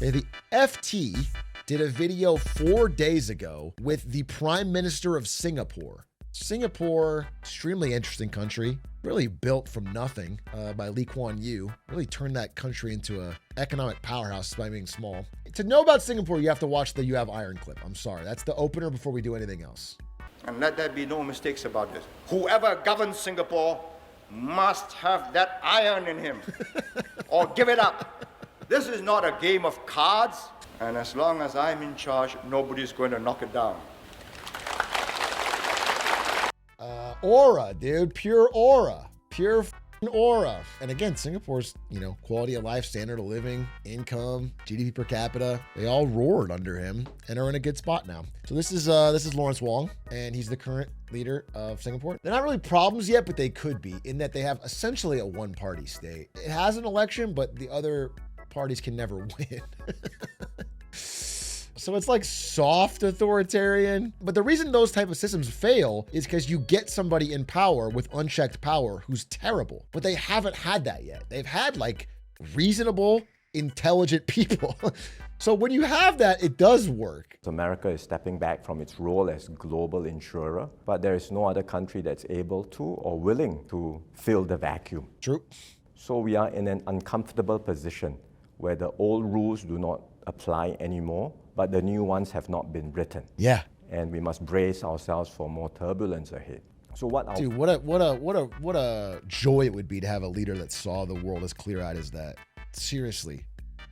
Okay, the FT did a video 4 days ago with the Prime Minister of Singapore. Singapore, extremely interesting country, really built from nothing by Lee Kuan Yew, really turned that country into an economic powerhouse by being small. To know about Singapore, you have to watch the You Have Iron clip. I'm sorry, that's the opener before we do anything else. And let there be no mistakes about this. Whoever governs Singapore must have that iron in him or give it up. This is not a game of cards, and as long as I'm in charge, nobody's going to knock it down. Aura, dude, pure aura, pure f***ing aura. And again, Singapore's, quality of life, standard of living, income, GDP per capita, they all roared under him and are in a good spot now. So this is Lawrence Wong, and he's the current leader of Singapore. They're not really problems yet, but they could be, in that they have essentially a one-party state. It has an election, but the other parties can never win. So it's like soft authoritarian. But the reason those type of systems fail is because you get somebody in power with unchecked power who's terrible. But they haven't had that yet. They've had like reasonable, intelligent people. So when you have that, it does work. America is stepping back from its role as global insurer, but there is no other country that's able to or willing to fill the vacuum. True. So we are in an uncomfortable position where the old rules do not apply anymore, but the new ones have not been written. Yeah. And we must brace ourselves for more turbulence ahead. So Dude, what a joy it would be to have a leader that saw the world as clear-eyed as that. Seriously.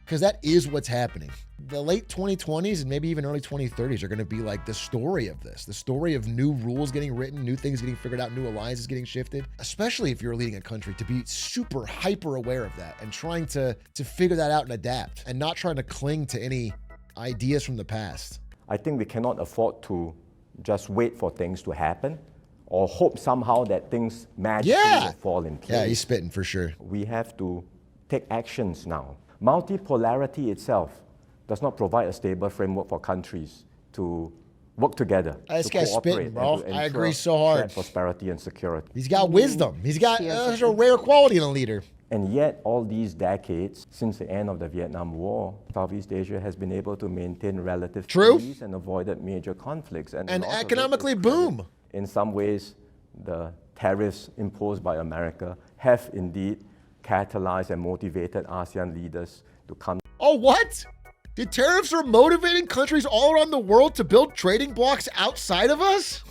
Because that is what's happening. The late 2020s and maybe even early 2030s are going to be like the story of this, the story of new rules getting written, new things getting figured out, new alliances getting shifted, especially if you're leading a country, to be super hyper aware of that and trying to figure that out and adapt and not trying to cling to any ideas from the past. I think we cannot afford to just wait for things to happen or hope somehow that things magically will fall in place. Yeah, he's spitting for sure. We have to take actions now. Multipolarity itself does not provide a stable framework for countries to work together. This to guy's cooperate spitting, bro. and to I agree ensure so hard. shared prosperity and security. He's got wisdom. He's got a rare quality in a leader. And yet, all these decades, since the end of the Vietnam War, Southeast Asia has been able to maintain relative peace and avoided major conflicts. And economically boom. In some ways, the tariffs imposed by America have indeed catalyzed and motivated ASEAN leaders to come. Oh, what? The tariffs are motivating countries all around the world to build trading blocks outside of us?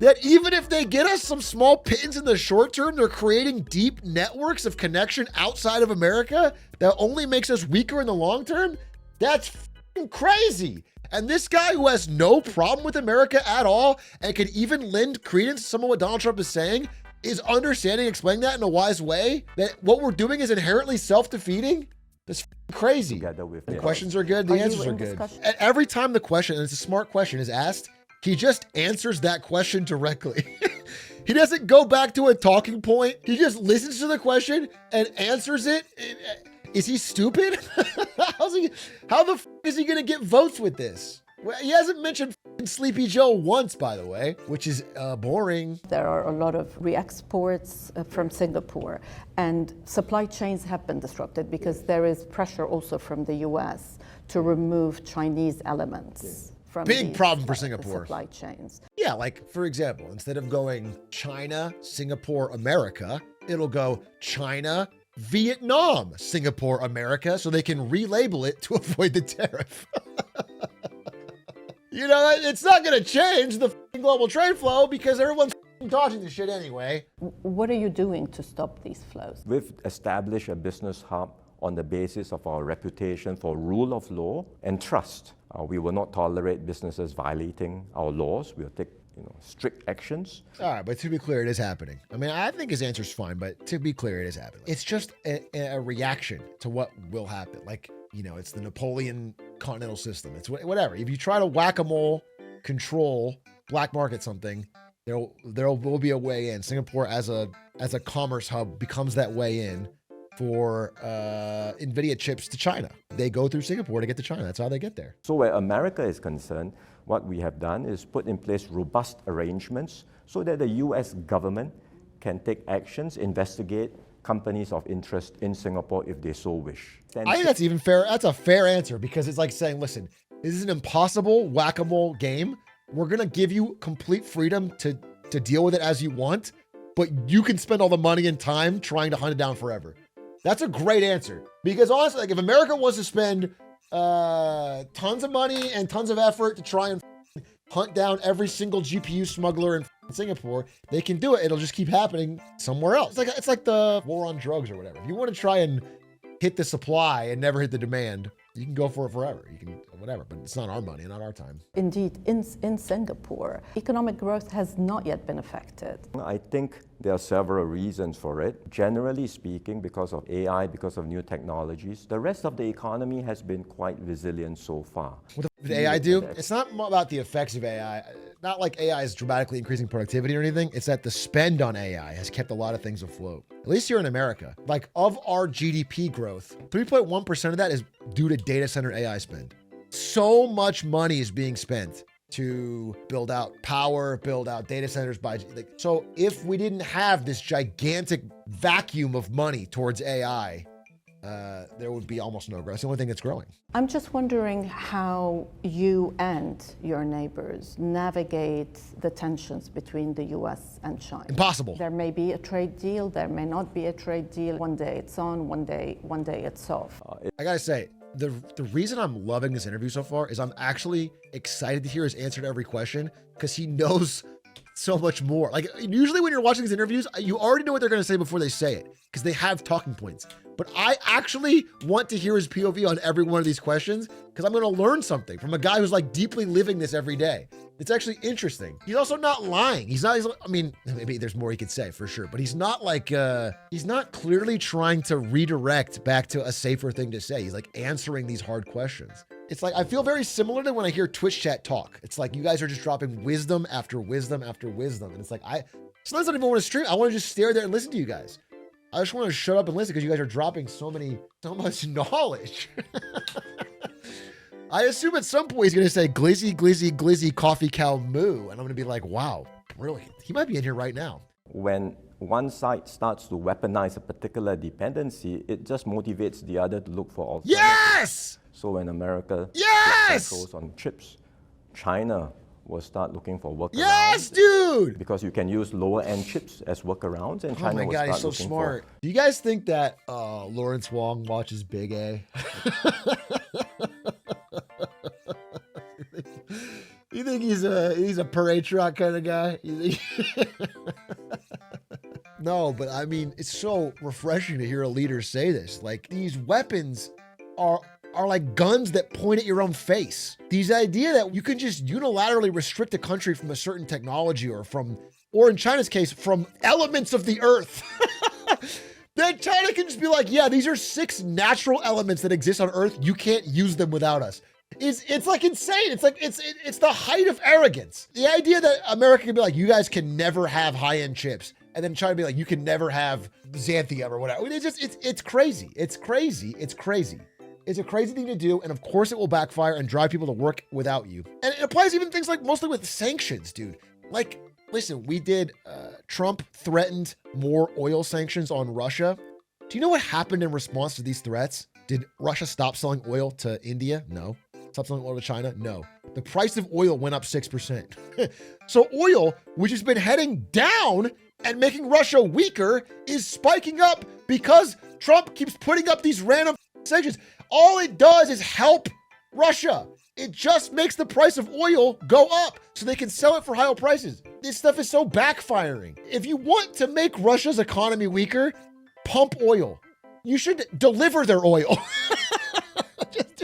That even if they get us some small pittance in the short term, they're creating deep networks of connection outside of America that only makes us weaker in the long term? That's f***ing crazy. And this guy who has no problem with America at all and can even lend credence to some of what Donald Trump is saying is understanding, explaining that in a wise way, that what we're doing is inherently self-defeating. That's crazy. The questions are good, the answers are good. And every time the question, and it's a smart question, is asked, he just answers that question directly. He doesn't go back to a talking point. He just listens to the question and answers it. Is he stupid? How the f*** is he gonna get votes with this? Well, he hasn't mentioned Sleepy Joe once, by the way, which is boring. There are a lot of re-exports from Singapore, and supply chains have been disrupted because there is pressure also from the US to remove Chinese elements. From big problem for Singapore. Supply chains. Yeah, like for example, instead of going China, Singapore, America, it'll go China, Vietnam, Singapore, America, so they can relabel it to avoid the tariff. It's not going to change the global trade flow because everyone's dodging the shit anyway. What are you doing to stop these flows? We've established a business hub on the basis of our reputation for rule of law and trust. We will not tolerate businesses violating our laws. We'll take strict actions. All right, but to be clear, it is happening. I mean, I think his answer's fine, but to be clear, it is happening. It's just a reaction to what will happen. Like, it's the Napoleon continental system. It's whatever. If you try to whack-a-mole, control, black market something, there will be a way in. Singapore as a commerce hub becomes that way in for NVIDIA chips to China. They go through Singapore to get to China. That's how they get there. So where America is concerned, what we have done is put in place robust arrangements so that the US government can take actions, investigate companies of interest in Singapore if they so wish. I think that's even fair. That's a fair answer because it's like saying, listen, this is an impossible whack-a-mole game. We're going to give you complete freedom to deal with it as you want, but you can spend all the money and time trying to hunt it down forever. That's a great answer because honestly, like if America was to spend tons of money and tons of effort to try and hunt down every single GPU smuggler in Singapore, they can do it. It'll just keep happening somewhere else. It's like the war on drugs or whatever. If you want to try and hit the supply and never hit the demand, you can go for it forever. You can whatever, but it's not our money, not our time. Indeed, in Singapore, economic growth has not yet been affected. I think there are several reasons for it. Generally speaking, because of AI, because of new technologies, the rest of the economy has been quite resilient so far. What did AI do? It's not about the effects of AI. Not like AI is dramatically increasing productivity or anything. It's that the spend on AI has kept a lot of things afloat. At least here in America. Like of our GDP growth, 3.1% of that is due to data center AI spend. So much money is being spent to build out power, build out data centers so if we didn't have this gigantic vacuum of money towards AI, there would be almost no growth. It's the only thing that's growing. I'm just wondering how you and your neighbors navigate the tensions between the US and China. Impossible. There may be a trade deal, there may not be a trade deal. One day it's on, one day it's off. I gotta say, the reason I'm loving this interview so far is I'm actually excited to hear his answer to every question because he knows so much more. Like usually when you're watching these interviews, you already know what they're going to say before they say it because they have talking points. But I actually want to hear his POV on every one of these questions because I'm going to learn something from a guy who's like deeply living this every day. It's actually interesting. He's also not lying. I mean, maybe there's more he could say for sure, but he's not like, he's not clearly trying to redirect back to a safer thing to say. He's like answering these hard questions. It's like, I feel very similar to when I hear Twitch chat talk. It's like you guys are just dropping wisdom after wisdom after wisdom. And it's like, sometimes I don't even want to stream. I want to just stare there and listen to you guys. I just want to shut up and listen because you guys are dropping so much knowledge. I assume at some point he's going to say glizzy, glizzy, glizzy, coffee cow moo. And I'm going to be like, wow, brilliant. He might be in here right now. When one side starts to weaponize a particular dependency, it just motivates the other to look for alternatives. Yes! So when America Yes! goes on chips, China will start looking for workarounds. Yes, dude! Because you can use lower-end chips as workarounds, and China Oh my will God, start he's so looking smart. Do you guys think that Lawrence Wong watches Big A? You think he's a parade truck kind of guy? No, but I mean, it's so refreshing to hear a leader say this. Like these weapons are like guns that point at your own face. These idea that you can just unilaterally restrict a country from a certain technology or in China's case, from elements of the earth. That China can just be like, yeah, these are 6 natural elements that exist on earth. You can't use them without us. It's like insane. It's like, it's the height of arrogance. The idea that America can be like, you guys can never have high-end chips. And then China be like, you can never have xanthium or whatever. It's crazy. It's crazy. It's crazy. It's a crazy thing to do. And of course it will backfire and drive people to work without you. And it applies even things like mostly with sanctions, dude. Like, listen, Trump threatened more oil sanctions on Russia. Do you know what happened in response to these threats? Did Russia stop selling oil to India? No. Stop selling oil to China? No. The price of oil went up 6%. So oil, which has been heading down and making Russia weaker, is spiking up because Trump keeps putting up these random sanctions. All it does is help Russia. It just makes the price of oil go up so they can sell it for higher prices. This stuff is so backfiring. If you want to make Russia's economy weaker, pump oil. You should deliver their oil. Just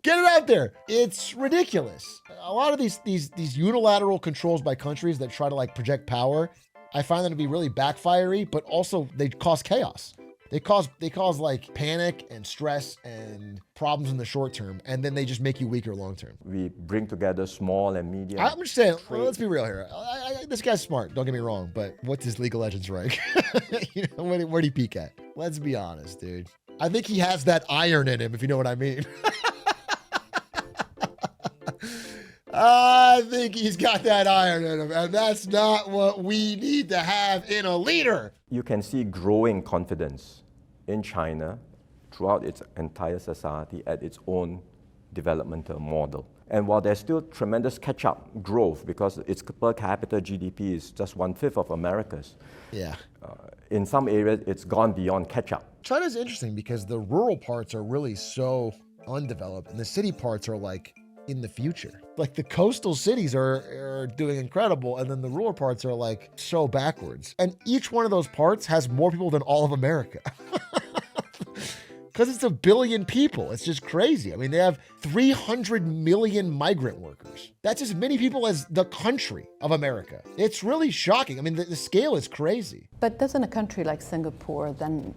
get it out there. It's ridiculous. A lot of these unilateral controls by countries that try to like project power, I find them to be really backfiery, but also they cause chaos. They cause like panic and stress and problems in the short term, and then they just make you weaker long term. We bring together small and medium. I'm just saying, let's be real here. This guy's smart, don't get me wrong, but what's his League of Legends rank? Where'd he peak at? Let's be honest, dude. I think he has that iron in him, if you know what I mean. I think he's got that iron in him, and that's not what we need to have in a leader. You can see growing confidence in China throughout its entire society at its own developmental model. And while there's still tremendous catch-up growth because its per capita GDP is just 1/5 of America's, Yeah. in some areas it's gone beyond catch-up. China's interesting because the rural parts are really so undeveloped, and the city parts are like in the future. Like the coastal cities are doing incredible, and then the rural parts are like so backwards. And each one of those parts has more people than all of America. Because it's 1 billion people. It's just crazy. I mean, they have 300 million migrant workers. That's as many people as the country of America. It's really shocking. I mean, the scale is crazy. But doesn't a country like Singapore then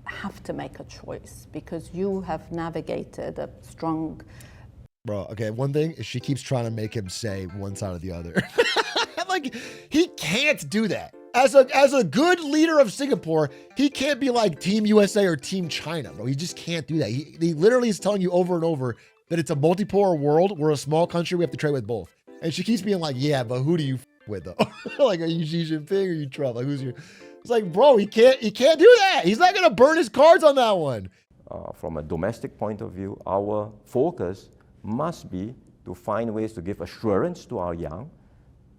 have to make a choice? Because you have navigated a strong... Bro, okay, one thing is she keeps trying to make him say one side or the other. Like, he can't do that. As a good leader of Singapore, he can't be like Team USA or Team China, bro. He just can't do that. He literally is telling you over and over that it's a multipolar world. We're a small country. We have to trade with both. And she keeps being like, yeah, but who do you with though? Like, are you Xi Jinping or you Trump? Like, who's your... It's like, bro, he can't do that. He's not going to burn his cards on that one. From a domestic point of view, our focus must be to find ways to give assurance to our young,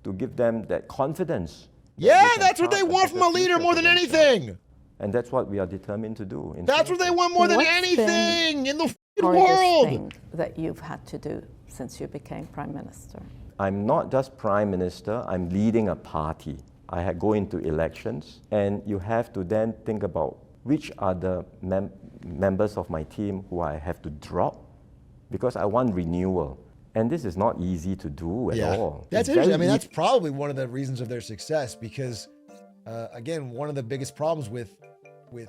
to give them that confidence. Yeah, that's what they want from a leader more than anything. And that's what we are determined to do. That's what they want more than anything in the hardest world. thing that you've had to do since you became prime minister? I'm not just prime minister, I'm leading a party. I go into elections, and you have to then think about which are the members of my team who I have to drop, because I want renewal. And this is not easy to do at all. That's interesting. I mean, that's probably one of the reasons of their success because, again, one of the biggest problems with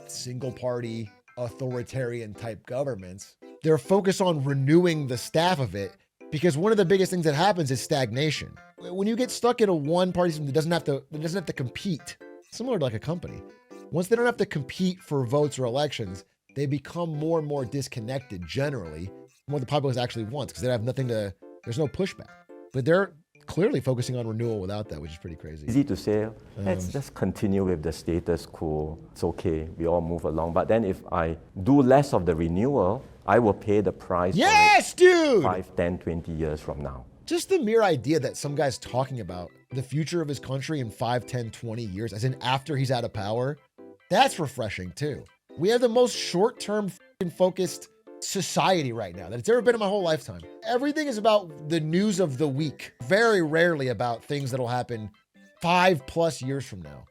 single party authoritarian type governments, they're focused on renewing the staff of it because one of the biggest things that happens is stagnation. When you get stuck in a one party system that doesn't have to compete, similar to like a company, once they don't have to compete for votes or elections, they become more and more disconnected generally from what the populace actually wants because they have there's no pushback. But they're clearly focusing on renewal without that, which is pretty crazy. Easy to say, let's just continue with the status quo. It's okay, we all move along. But then if I do less of the renewal, I will pay the price Yes, dude! 5, 10, 20 years from now. Just the mere idea that some guy's talking about the future of his country in 5, 10, 20 years, as in after he's out of power, that's refreshing too. We have the most short-term focused society right now that it's ever been in my whole lifetime. Everything is about the news of the week, very rarely about things that'll happen 5+ years from now,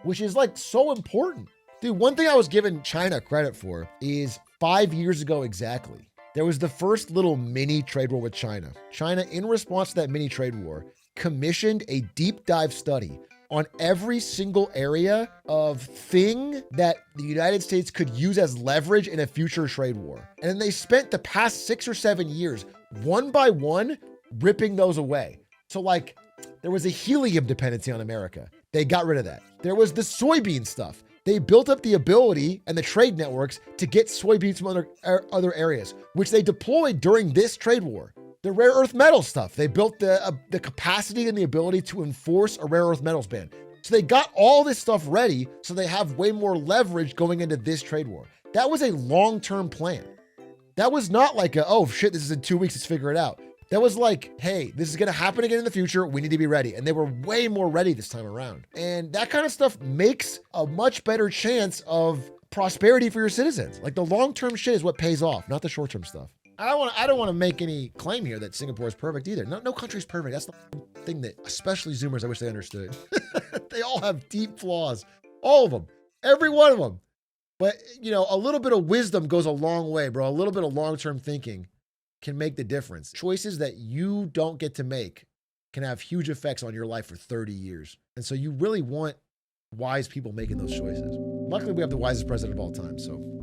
which is like so important. Dude, one thing I was giving China credit for is 5 years ago exactly, there was the first little mini trade war with China. China, in response to that mini trade war, commissioned a deep dive study on every single area of thing that the United States could use as leverage in a future trade war. And then they spent the past 6 or 7 years, one by one, ripping those away. So like, there was a helium dependency on America. They got rid of that. There was the soybean stuff. They built up the ability and the trade networks to get soybeans from other areas, which they deployed during this trade war. The rare earth metal stuff, they built the capacity and the ability to enforce a rare earth metals ban. So they got all this stuff ready so they have way more leverage going into this trade war. That was a long-term plan. That was not like oh shit, this is in 2 weeks, let's figure it out. That was like, hey, this is gonna happen again in the future, we need to be ready. And they were way more ready this time around. And that kind of stuff makes a much better chance of prosperity for your citizens. Like the long-term shit is what pays off, not the short-term stuff. I don't want to make any claim here that Singapore is perfect either. No country's perfect. That's the thing that, especially Zoomers, I wish they understood. They all have deep flaws. All of them. Every one of them. But, you know, a little bit of wisdom goes a long way, bro. A little bit of long-term thinking can make the difference. Choices that you don't get to make can have huge effects on your life for 30 years. And so you really want wise people making those choices. Luckily, we have the wisest president of all time, so